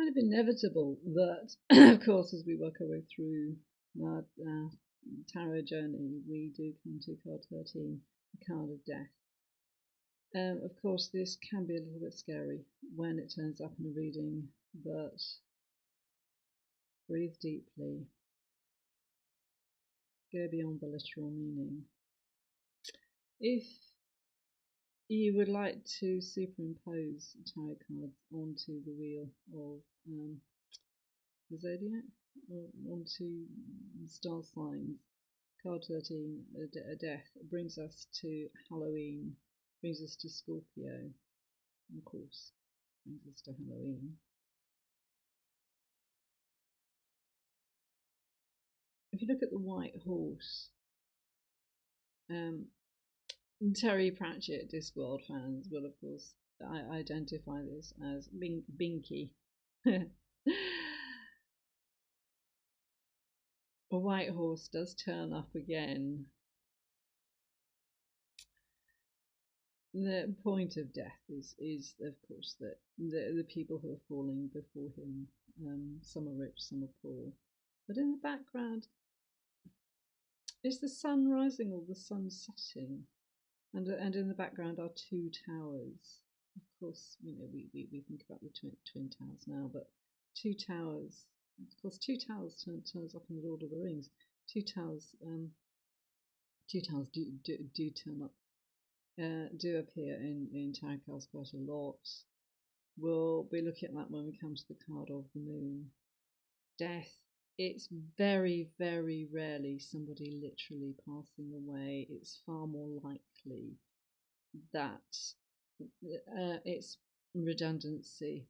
kind of inevitable that, of course, as we work our way through our tarot journey, we do come to card 13, the card of death. Of course, this can be a little bit scary when it turns up in a reading, but breathe deeply, go beyond the literal meaning. If you would like to superimpose tarot cards onto the wheel of the zodiac, or onto star signs, card 13, a death, brings us to Halloween, brings us to Scorpio, of course, brings us to Halloween. If you look at the white horse, Terry Pratchett, Discworld fans will, of course, identify this as Binky. A white horse does turn up again. The point of death is of course, that the people who are falling before him, some are rich, some are poor. But in the background, is the sun rising or the sun setting? And in the background are two towers. Of course, we think about the twin towers now, but two towers. Of course, two towers turns up in the Lord of the Rings. Two towers do turn up, do appear in tarot cards quite a lot. We'll be looking at that when we come to the card of the moon. Death. It's very, very rarely somebody literally passing away. It's far more likely that it's redundancy,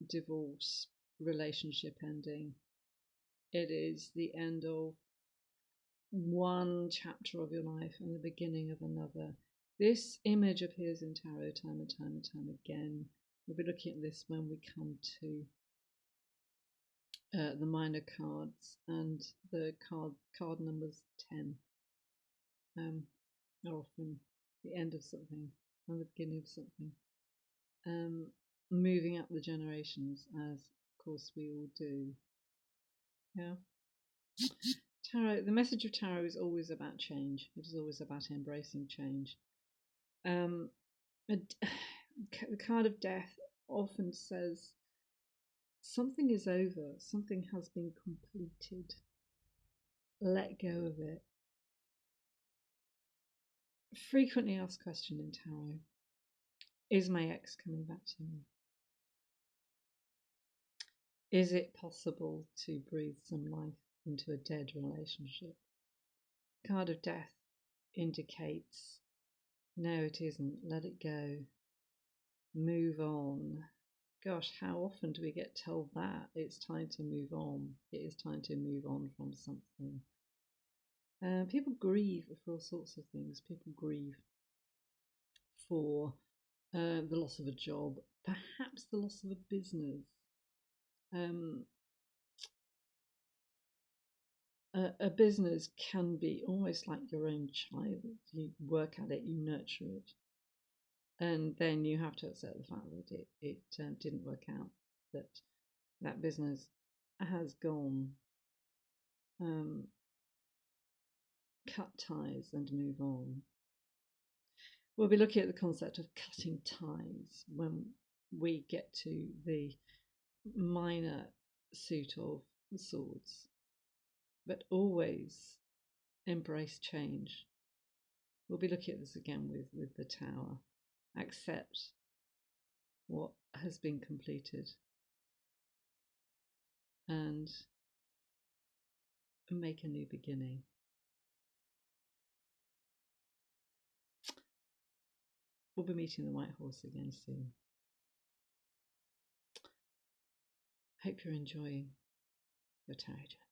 divorce, relationship ending. It is the end of one chapter of your life and the beginning of another. This image appears in tarot time and time and time again. We'll be looking at this when we come to the minor cards and the card numbers 10 are often the end of something and the beginning of something, moving up the generations, as of course we all do. Tarot, the message of tarot is always about change. It is always about embracing change. The card of death often says something is over, something has been completed. Let go of it. Frequently asked question in tarot: is my ex coming back to me? Is it possible to breathe some life into a dead relationship? Card of death indicates no, it isn't. Let it go. Move on. Gosh, how often do we get told that? It's time to move on. It is time to move on from something. People grieve for all sorts of things. People grieve for the loss of a job, perhaps the loss of a business. A business can be almost like your own child. You work at it, you nurture it, and then you have to accept the fact that it didn't work out, that business has gone. Cut ties and move on. We'll be looking at the concept of cutting ties when we get to the minor suit of swords, but always embrace change. We'll be looking at this again with the Tower. Accept what has been completed and make a new beginning. We'll be meeting the White Horse again soon. Hope you're enjoying your tarot journey.